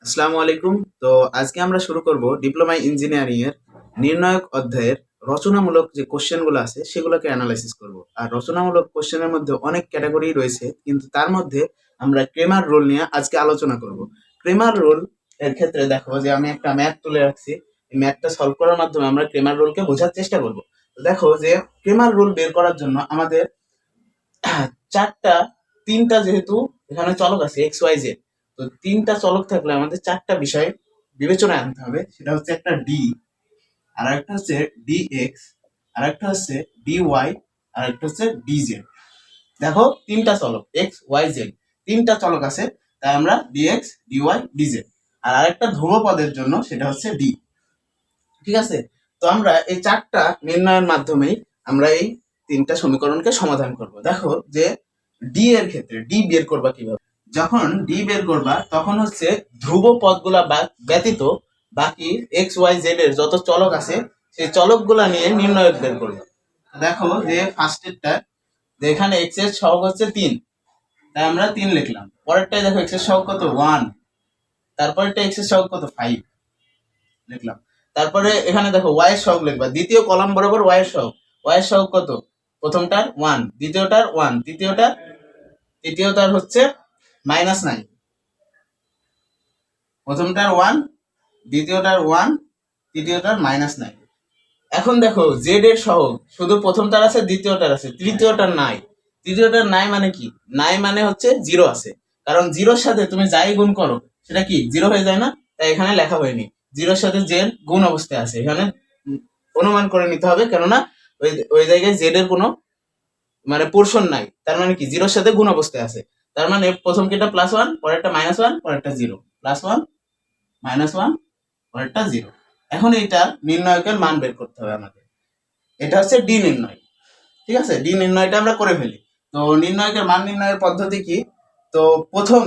আসসালামু আলাইকুম। তো আজকে আমরা শুরু করব ডিপ্লোমা ইঞ্জিনিয়ারিং এর নির্ণায়ক অধ্যায়ের রচনামূলক যে কোশ্চেন গুলো আছে সেগুলোকে অ্যানালাইসিস করব। আর রচনামূলক কোশ্চেনের মধ্যে অনেক ক্যাটাগরি রয়েছে, কিন্তু তার মধ্যে আমরা ক্রেমার রুল নিয়ে আজকে আলোচনা করব। ক্রেমার রুল এর ক্ষেত্রে দেখো যে আমি একটা ম্যাথ তুলে রাখছি। এই ম্যাথটা সলভ করার মাধ্যমে আমরা ক্রেমার রুলকে বোঝার চেষ্টা করব। তো দেখো যে ক্রেমার রুল বের করার জন্য আমাদের চারটা তিনটা যেহেতু এখানে চলক আছে এক্স ওয়াই জেড, তো তিনটা চলক থাকলে আমাদের চারটা বিষয় বিবেচনায় আনতে হবে। সেটা হচ্ছে একটা ডি, আর একটা হচ্ছে ডি এক্স, আর একটা হচ্ছে ডি ওয়াই, আর একটা হচ্ছে ডি জেড। দেখো তিনটা চলক এক্স ওয়াই জেড, তিনটা চলক আছে, তাই আমরা d x d y d z. আর আরেকটা ধ্রুবপদের জন্য সেটা হচ্ছে ডি। ঠিক আছে, তো আমরা এই চারটা নির্ণয়ের মাধ্যমেই আমরা এই তিনটা সমীকরণকে সমাধান করব। দেখো যে ডি এর ক্ষেত্রে ডি বের করবা কিভাবে। যখন ডি বের করবা তখন হচ্ছে ধ্রুব পদগুলা ব্যতীত বাকি এক্স ওয়াই জেড এর যত চলক আছে সেই চলকগুলা নিয়ে নির্ণয়ক বের করবা। দেখো যে ফার্স্টেরটা, যে এখানে এক্স এর সহগ হচ্ছে 3, তাই আমরা 3 লিখলাম। পরেরটায় দেখো এক্স এর সহগ কত 1, তারপরেরটা এক্স এর সহগ কত 5 লিখলাম। তারপরে এখানে দেখো ওয়াই এর সহগ লিখবা, দ্বিতীয় কলাম বরাবর ওয়াই এর সহগ। ওয়াই এর সহগ কত, প্রথমটার 1, দ্বিতীয়টার 1, তৃতীয়টার হচ্ছে -9। প্রথমটার 1, দ্বিতীয়টার 1, তৃতীয়টার -9। এখন দেখো জেড এর সহগ শুধু প্রথমটার আছে, দ্বিতীয়টার আছে, তৃতীয়টার নাই। তৃতীয়টার নাই মানে কি, নাই মানে হচ্ছে 0 আছে, কারণ জিরোর সাথে তুমি যাই গুণ করো সেটা কি 0 হয়ে যায় না, তাই এখানে লেখা হয়নি। জিরোর সাথে জেড গুণ অবস্থায় আছে, এখানে অনুমান করে নিতে হবে, কেননা ওই ওই জায়গায় জেড এর কোনো মানে পোর্শন নাই, তার মানে কি জিরোর সাথে গুণ অবস্থায় আছে। তার মানে প্রথম কিটা +1, পরেরটা -1, পরেরটা 0, +1 -1, পরেরটা 0। এখন এইটা নির্ণয়কের মান বের করতে হবে আমাদের। এটা হচ্ছে ডি নির্ণয়। ঠিক আছে, ডি নির্ণয়টা আমরা করে ফেলি। তো নির্ণয়কের মান নির্ণয়ের পদ্ধতি কি, তো প্রথম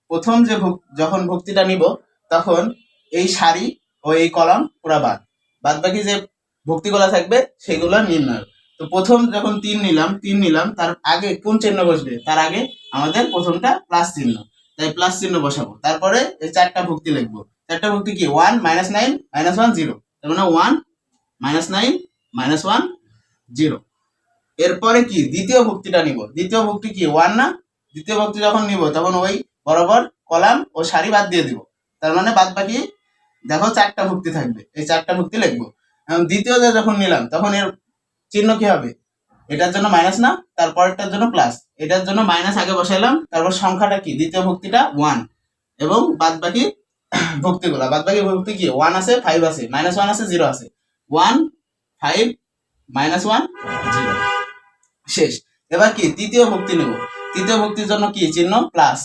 প্রথম যে যখন ভুক্তিটা নিব তখন এই সারি ও এই কলাম পুরা বাদ বাকি যে ভুক্তিগুলা থাকবে সেগুলো নির্ণয়। তো প্রথম যখন 3 নিলাম তার আগে কোন চিহ্ন বসবে, তার আগে আমাদের প্রথমটা প্লাস চিহ্ন, তাই প্লাস চিহ্ন বসাবো। তারপরে এই চারটা ভুক্তি লিখবো। চারটা ভুক্তি কি 1 -9 -1 0, তার মানে 1 -9 -1 0। এরপরে কি দ্বিতীয় ভুক্তিটা নিব। দ্বিতীয় ভুক্তি কি 1 না, দ্বিতীয় ভুক্তি যখন নিব তখন ওই বরাবর কলাম ও সারি বাদ দিয়ে দিব। তার মানে বাদ বাকি দেখো চারটা ভুক্তি থাকবে, এই চারটা ভুক্তি লিখবো। দ্বিতীয় যখন নিলাম তখন এর চিহ্ন কি হবে, এটার জন্য মাইনাস না, তারপরেরটার জন্য প্লাস। এটার জন্য মাইনাস আগে বসাইলাম, তারপর সংখ্যাটা কি দ্বিতীয় ভুক্তিটা 1, এবং বাদ বাকি ভুক্তি কি 1 আছে 5 আছে -1 আছে 0 আছে, 1 5 -1 0 শেষ। এবার কি তৃতীয় ভুক্তি নেব। তৃতীয় ভুক্তির জন্য কি চিহ্ন প্লাস,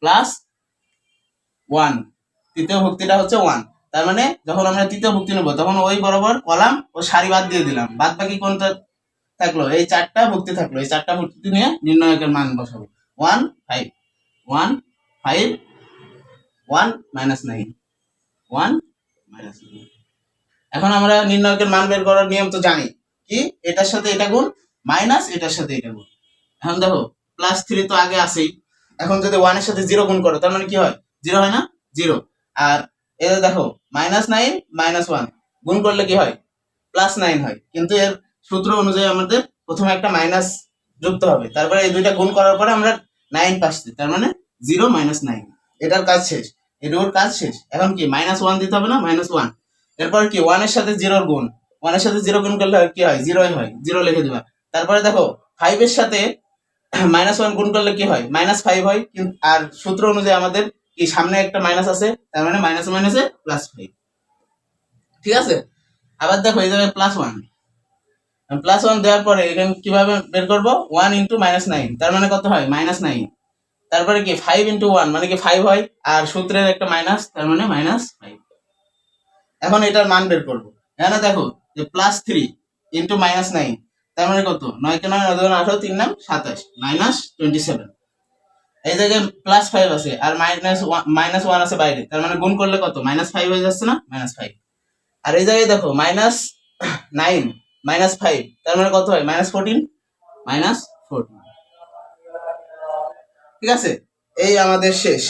+1, তৃতীয় ভুক্তিটা হচ্ছে 1। তার মানে যখন আমরা তৃতীয় ভুক্তি নেব তখন ওই বরাবর কলাম ও সারি বাদ দিয়ে দিলাম, বাদ বাকি কোনটা থাকলো, এই চারটা ভুক্তি থাকলো। এই চারটা ভুক্তি নিয়ে নির্ণয়কের মান বসাবো। 1 5 1 5 1 -9 1 -9। এখন আমরা নির্ণয়কের মান বের করার নিয়ম তো জানি, কি এটার সাথে এটা গুণ মাইনাস এটার সাথে এটা গুণ। এখন দেখো +3 তো আগে আছেই, এখন যদি 1 এর সাথে 0 গুণ করো তার মানে কি হয় 0 হয় না, 0। আর এই দেখো -9 -1 গুণ করলে কি হয় +9 হয়, কিন্তু এর সূত্র অনুযায়ী আমাদের প্রথমে একটা মাইনাস যুক্ত হবে, তারপরে এই দুইটা গুণ করার পরে আমরা 9 পাচ্ছি, তার মানে 0 -9। এটার কাজ শেষ, এটার কাজ শেষ। এখন কি -1 দিতে হবে না, -1। এরপর কি 1 এর সাথে 0 গুণ, 1 এর সাথে 0 গুণ করলে কি হয় 0ই হয়, 0 লিখে দিবা। তারপরে দেখো 5 এর সাথে -1 গুণ করলে কি হয় -5 হয়, কিন্তু আর সূত্র অনুযায়ী আমাদের কি সামনে একটা মাইনাস আছে, তার মানে মাইনাসে মাইনাসে +5। ঠিক আছে, আবার দেখো এই জায়গায় +1 দেওয়ার পরে এখানে কিভাবে বের করবো, 1 × -9, তার মানে কত হয় -9। তারপরে কি 5 × 1 মানে কি 5 হয়, আর সূত্রের একটা মাইনাস, তার মানে -5। এখন এটার মান বের করবো। এখানে দেখো যে +3 × -9, তার মানে কত, 9 × 9 = 18, 3 9 27 -27। এই জায়গায় +5 আছে আর -1 আছে বাইরে, তার মানে গুণ করলে কত -5 হয়ে যাচ্ছে না, -5। আর এই জায়গায় দেখো -9 -5, তার মানে কত হয় -14 -14। ঠিক আছে, এই আমাদের শেষ।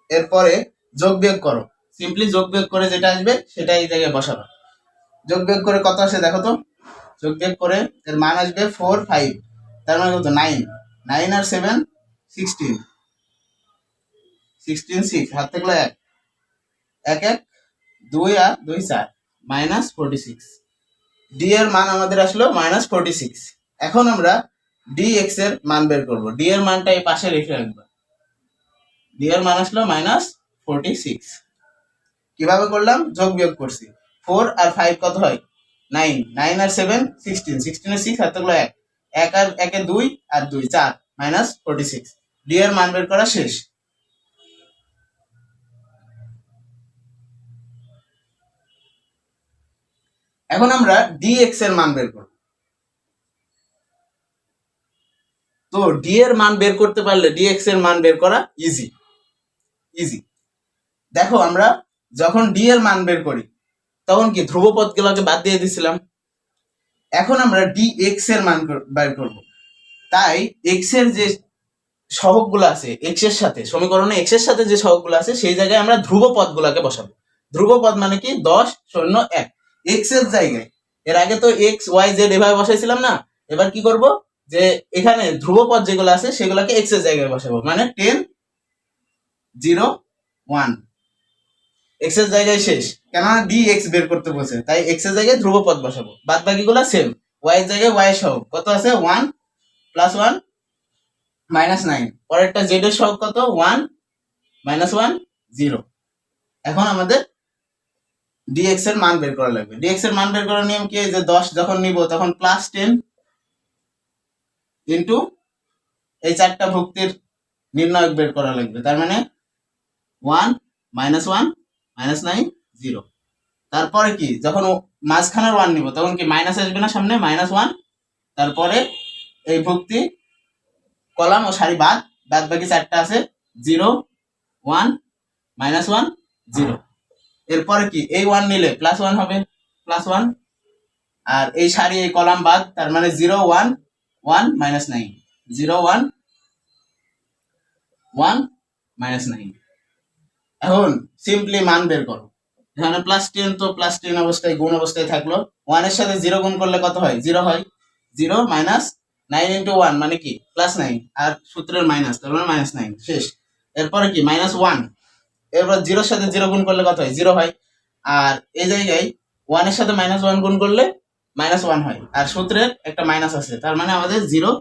এরপরে যোগ বিয়োগ করো, সিম্পলি যোগ বিয়োগ করে যেটা আসবে সেটা এই জায়গায় বসাবো। যোগ বিয়োগ করে কত আসে দেখো তো, যোগ বিয়োগ করে এর মান আসবে 4 5, তার মানে কত 9, 9 আর 7 16, 16 6 হাত থাকলো 1, 1 1 2 আর 2 4 -46। ডি এর মান আমাদের আসলো -46। এখন আমরা ডি এক্স এর মান বের করব। ডি এর মানটা এই পাশে রেখে রাখবো। ডি এর মান আসলো -46। কিভাবে করলাম, যোগ বিয়োগ করছি। 4 আর 5 কত হয় 9, 9 আর 7 16, 16 এর 6 হাতে থাকলো 1, 1 আর 1 এ 2 আর 2 4 -46। ডি এর মান বের করা শেষ। এখন আমরা ডি এক্স এর মান বের করব। তো ডি এর মান বের করতে পারলে ডি এক্স এর মান বের করা ইজি ইজি। দেখো আমরা যখন ডি এর মান বের করি তখন কি ধ্রুবপদগুলোকে বাদ দিয়ে দিছিলাম। এখন আমরা ডি এক্স এর মান বের করব। তাই এক্স এর যে সহগগুলো আছে এক্স এর সাথে, সমীকরণে এক্স এর সাথে যে সহগগুলো আছে সেই জায়গায় আমরা ধ্রুবপদগুলোকে বসাবো। ধ্রুবপদ মানে কি 10 0 1 এক্স এর জায়গায়। এর আগে তো এক্স ওয়াই জেড এভাবে বসাইছিলাম না, এবার কি করব যে এখানে ধ্রুবপদ যেগুলো আছে সেগুলোকে এক্স এর জায়গায় বসাবো। মানে 10 0 1 এক্স এর জায়গায় শেষ, কেননা ডি এক্স বের করতে বলছে তাই এক্স এর জায়গায় ধ্রুবপদ বসাবো। বাদ বাকিগুলো সেম। ওয়াই এর জায়গায় ওয়াই সহগ কত আছে 1 +1 -9। পরেরটা জেড এর সহগ কত 1 -1 0। এখন আমাদের ডিএক্স এর মান বের করা লাগবে। ডিএক্স এর মান বের করার নিয়ম কি, যে 10 যখন নিব তখন +10 ইনটু এই চারটা ভুক্তির নির্ণায়ক বের করা লাগবে। তার মানে 1 -1 -9 0। তারপরে কি, যখন মাঝখানের 1 নিব তখন কি মাইনাস আসবে না সামনে, -1। তারপরে এই ভুক্তি কলাম ও সারি বাদ, বাদ বাকি চারটা আছে 0 1 -1 0। এরপরে কি এই 1 নিলে +1 হবে, +1। আর এই সারি এই কলাম বাদ, তার মানে 0 1 1 -9 0 1 1 -9। এখন সিম্পলি মান বের করো। এখানে +10 তো +10 অবস্থায় গুণ অবস্থায় থাকলো। 1 এর সাথে 0 গুণ করলে কত হয় 0 হয়। 0 -9 ইন্টু 1 মানে কি +9, আর সূত্রের মাইনাস, তার মানে -9 শেষ। এরপরে কি -1, এরপর 0 এর সাথে 0 গুণ করলে কত হয় 0 হয়। আর এই জায়গায় 1 এর সাথে -1 গুণ করলে -1 হয়, আর সূত্রের একটা মাইনাস আছে, তার মানে আমাদের 0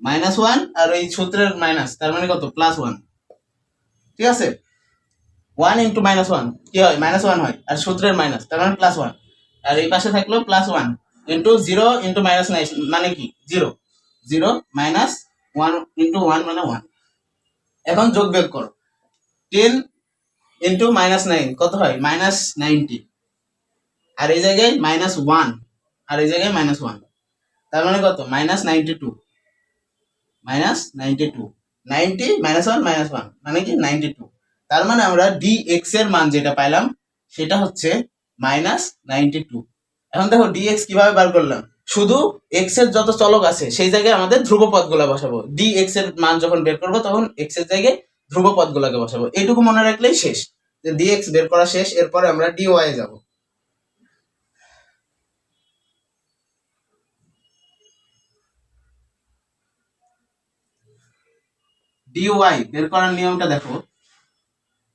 -1 আর এই সূত্রের মাইনাস, তার মানে কত +1। ঠিক আছে, 1 ইন্টু -1 কি হয় -1 হয়, আর সূত্রের মাইনাস, তার মানে +1। আর এই পাশে থাকলো +1 ইন্টু 0 ইন্টু -9 মানে কি 0 0 -1 ইন্টু 1 মানে 1। এখন যোগ বিয়োগ করো। 10 ইন্টু -9 কত হয় -90, আর এই জায়গায় -1 আর এই জায়গায় -1, তার মানে কত -92 -92 90 -1 -1 মানে কি 92। তার মানে আমরা ডি এক্স এর মান যেটা পাইলাম সেটা হচ্ছে -92। এখন দেখো ডি এক্স কিভাবে বার করলাম, শুধু এক্স এর যত চলক আছে সেই জায়গায় আমাদের ধ্রুবপদ গুলা বসাবো। ডি এক্স এর মান যখন বের করবো তখন এক্স এর জায়গায় ধ্রুবপদ গুলাকে বসাবো। এইটুকু মনে রাখলেই শেষ, যে ডি এক্স বের করা শেষ। এরপরে আমরা ডি ওয়াই যাব। ডি ওয়াই বের করার নিয়মটা দেখো।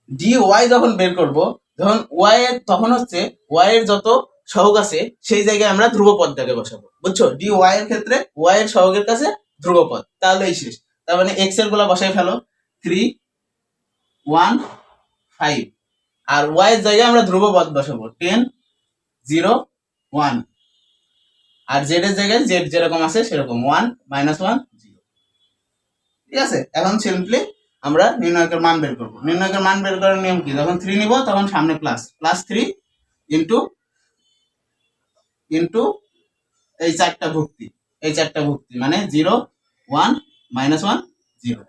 ডি ওয়াই যখন বের করব, যখন ওয়াই এর তখন হচ্ছে ওয়াই এর যত সহগ আছে সেই জায়গায় আমরা ধ্রুবপদটাকে বসাবো, বুঝছো। ডি ওয়াই এর ক্ষেত্রে ওয়াই এর সহগের কাছে ধ্রুবপদ, তাহলেই শেষ। তার মানে এক্স এর গুলা বসাই ফেলো 3 1 5, আর ওয়াই এর জায়গায় আমরা ধ্রুবপদ বসাবো 10 0 1, আর জেড এর জায়গায় জেড যেরকম আছে সেরকম 1 -1 0। ঠিক আছে, এখন সিম্পলি আমরা নির্ণায়কের মান বের করবো। নির্ণায়কের মান বের করার নিয়ম কি, যখন 3 নিব তখন সামনে +3 ইন্টু ইন্টু এই চারটা ভুক্তি মানে 0 1 -1 0।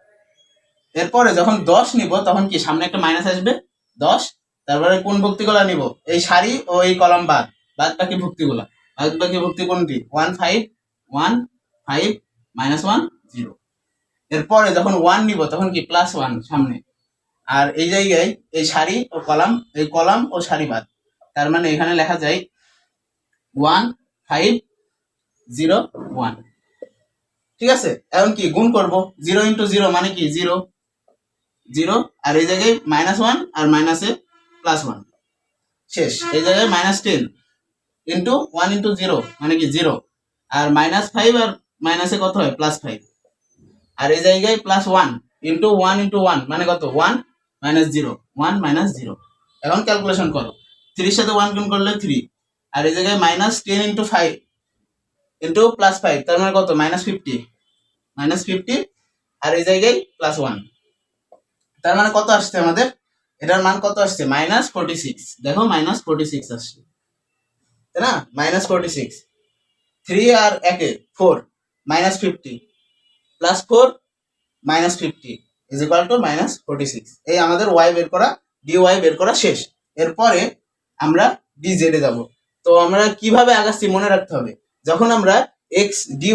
এরপরে যখন 10 নিব তখন কি সামনে একটা মাইনাস আসবে 10, তারপরে কোন ভুক্তিগুলো নিব, এই সারি ও এই কলাম বাদ, বাকি ভুক্তিগুলা। বাদ বাকি ভুক্তি কোনটি 1 5 1 5 -1 0। এরপরে যখন 1 নিব তখন কি +1 সামনে, আর এই জায়গায় এই সারি ও কলাম, এই কলাম ও সারি বাদ, তার মানে এখানে লেখা যায় 1 5 0 1। ঠিক আছে, এখন কি গুণ করব, 0 × 0 মানে কি 0 0, আর এই জায়গায় -1 আর মাইনাসে +1, শেষ। এই জায়গায় -10 × 1 × 0 মানে কি 0, আর -5 আর মাইনাসে কত হয় +5, আর এই জায়গায় +1 × 1 × 1 মানে কত 1 -0 1 -0। এখন ক্যালকুলেশন করো, 3 এর সাথে 1 গুণ করলে 3, আর এই জায়গায় -10 × 5 × +5 তার মানে কত -50 আর এই জায়গায় +1, তার মানে কত আসছে আমাদের, এটার মান কত আসছে -46। দেখো -46 আসছে, তাই না, -46। 3 আর 1 এ 4 -50 +4 -50 ইজ ইকুয়াল টু -46। এই আমাদের y বের করা, dy বের করা শেষ। এরপরে আমরা dz এ যাব। তো আমরা কিভাবে আগাচ্ছি মনে রাখতে হবে, যখন আমরা x dy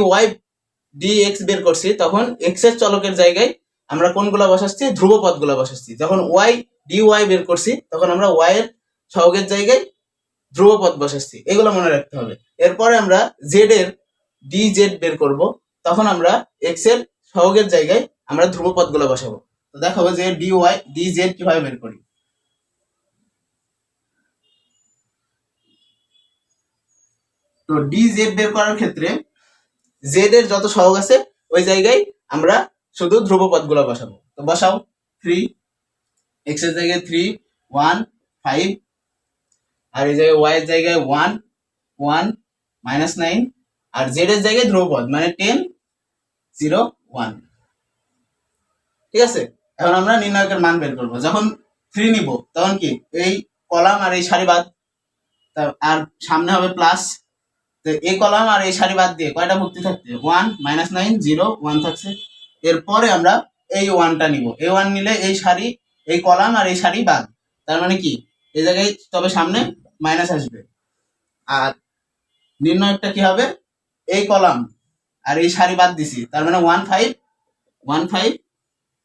dx বের করছি তখন x এর চলকের জায়গায় আমরা কোনগুলো বসাচ্ছি, ধ্রুবপদগুলো বসাচ্ছি। যখন y dy বের করছি তখন আমরা y এর সহগের জায়গায় ধ্রুবপদ বসাচ্ছি, এগুলো মনে রাখতে হবে। এরপরে আমরা z এর dz বের করব, তখন আমরা x এর সহগের জায়গায় আমরা ধ্রুবপদগুলো বসাবো। তো দেখো যে dy dz কিভাবে বের করি। তো dz বের করার ক্ষেত্রে z এর যত সহগ আছে ওই জায়গায় আমরা শুধু ধ্রুবপদগুলো বসাবো। তো বসাও, 3 x এর জায়গায় 3 1 5, আর এই জায়গায় y এর জায়গায় 1 1 -9, আর z এর জায়গায় ধ্রুবপদ মানে 10 0 1। ঠিক আছে, এখন আমরা নির্ণায়কের মান বের করব। যখন 3 নিব তখন কি এই কলাম আর এই সারি বাদ, আর সামনে হবে প্লাস, তো এই কলাম আর এই সারি বাদ দিয়ে কয়টা ভর্তি থাকছে 1 -9 0 1 থাকছে। এরপরে আমরা এই 1টা নিব, এই 1 নিলে এই সারি এই কলাম আর এই সারি বাদ, তার মানে কি এই জায়গায় তবে সামনে মাইনাস আসবে। আর নির্ণায়কটা কি হবে, এই কলাম আর এই সারি বাদ দিছি, তার মানে 1 5 1 5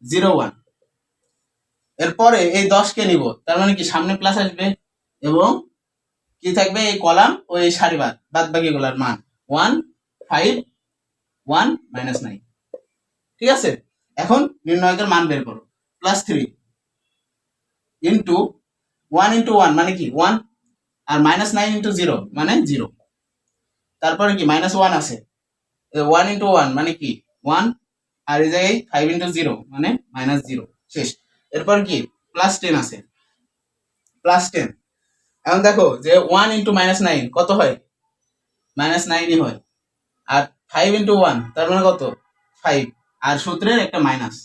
0 1। এরপরে এই 10 কে নিব, তার মানে কি সামনে প্লাস আসবে, এবং কি থাকবে এই কলাম ও এই সারি বাদ বাকিগুলোর মান 1 5 1 -9। ঠিক আছে, এখন নির্ণায়কের মান বের করো, +3 ইন্টু 1 × 1 মানে কি 1, আর -9 × 0 মানে 0, তারপরে কি -1 আছে, 1 × 1 মানে কি 1, আর এই জায়গায় 5 × 0 মানে -0, শেষ। এরপর কি +10 আছে, +10। এখন দেখো যে 1 × -9 কত হয়, -9ই হয়, আর 5 × 1 তার মানে কত 5, আর সূত্রের একটা মাইনাস,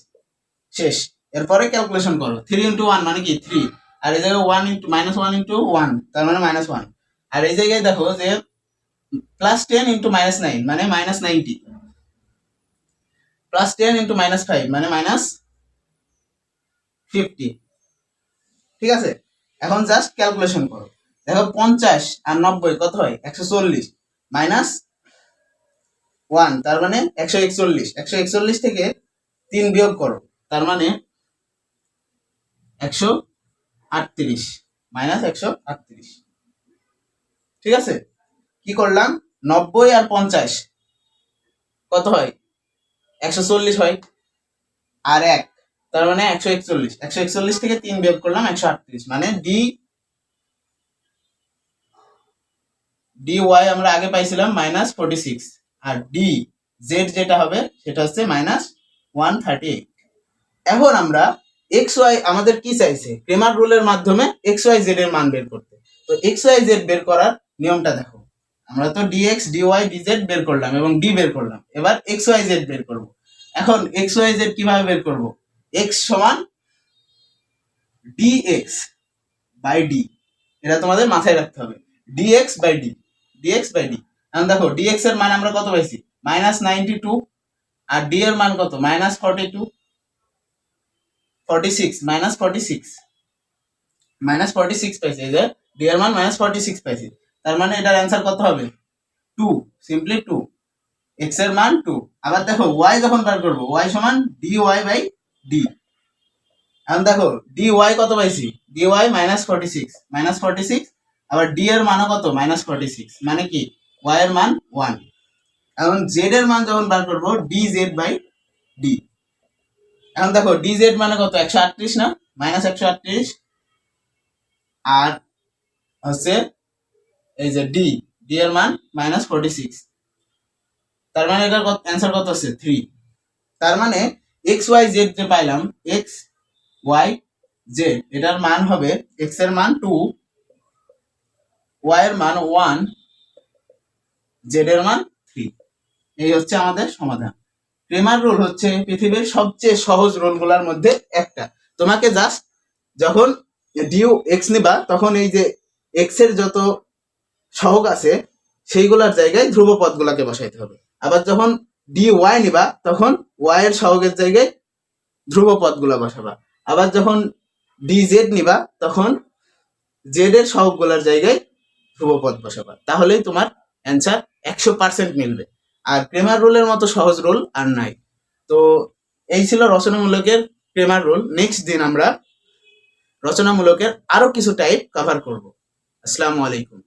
শেষ। এরপরে ক্যালকুলেশন করো, 3 × 1 মানে কি 3, আর এই জায়গায় -1 × -1 তার মানে -1, আর এই জায়গায় দেখো যে +10 × -9 মানে -90, +10 × -5 মানে -50। ঠিক আছে, এখন জাস্ট ক্যালকুলেশন করো, দেখো 50 আর 90 কত হয় 140, -1 তার মানে 141, 141 থেকে 3 বিয়োগ করো, তার মানে 138 -138। ঠিক আছে, কি করলাম 90 আর 50 কত হয় 140 হয়, আর 1 তার মানে 141, 141 থেকে 3 বিয়োগ করলাম 138, মানে dy আমরা আগে পাইছিলাম -46, আর dz যেটা হবে সেটা হচ্ছে -138। এখন আমরা xy আমাদের কি চাইছে, ক্রেমার রুলের মাধ্যমে xyz এর মান বের করতে। তো xyz বের করার নিয়মটা দেখো, আমরা তো dx dy dz বের করলাম এবং d বের করলাম, এবার xyz বের করব। এখন xyz কিভাবে বের করব, x সমান dx বাই d, এটা তোমাদের মাথায় রাখতে হবে, dx by d, dx by d। এখন দেখো dx এর মান আমরা কত পাইছি -92, আর d এর মান কত -42 46 -46 পাইছি, এই যে d এর মান -46 পাইছি, তার মানে এটার অ্যান্সার কত হবে 2, সিম্পলি 2। এক্স এর মান 2। আবার দেখো ওয়াই যখন বার করবো ওয়াই সমান ডি ওয়াই বাই ডি। এখন দেখো ডি ওয়াই কত পাইছি, ডি ওয়াই -46, আবার ডি এর মানও কত -46, মানে কি ওয়াই এর মান 1। এখন জেড এর মান যখন বার করবো ডি জেড বাই ডি। এখন দেখো ডি জেড মানে কত 138 না, -138, আর হচ্ছে এই যে ডি, ডি এর মান -46, তার মানে এটার অ্যান্সার কত আছে 3। তার মানে এক্স ওয়াই জেড যে পাইলাম, এক্স ওয়াই জেড, এটার মান হবে এক্স এর মান 2, ওয়াই এর মান 1, জেড এর মান 3। এই হচ্ছে আমাদের সমাধান। ক্রেমার রুল হচ্ছে পৃথিবীর সবচেয়ে সহজ রুলগুলোর মধ্যে একটা। তোমাকে জাস্ট যখন ডিউ এক্স নিবা তখন এই যে এক্স এর যত সহগ আছে সেইগুলোর জায়গায় ধ্রুব পদগুলোকে বসাইতে হবে। আবার যখন ডি ওয়াই নিবা তখন ওয়াই এর সহগের জায়গায় ধ্রুব পদগুলো বসাবা। আবার যখন ডি জেড নিবা তখন জেড এর সহগগুলোর জায়গায় ধ্রুবপদ বসাবা, তাহলেই তোমার অ্যান্সার 100% মিলবে। আর ক্রেমার রুলের মতো সহজ রুল আর নাই। তো এই ছিল রচনামূলকের ক্রেমার রুল। নেক্সট দিন আমরা রচনামূলকের আরো কিছু টাইপ কভার করব। আসসালামু আলাইকুম।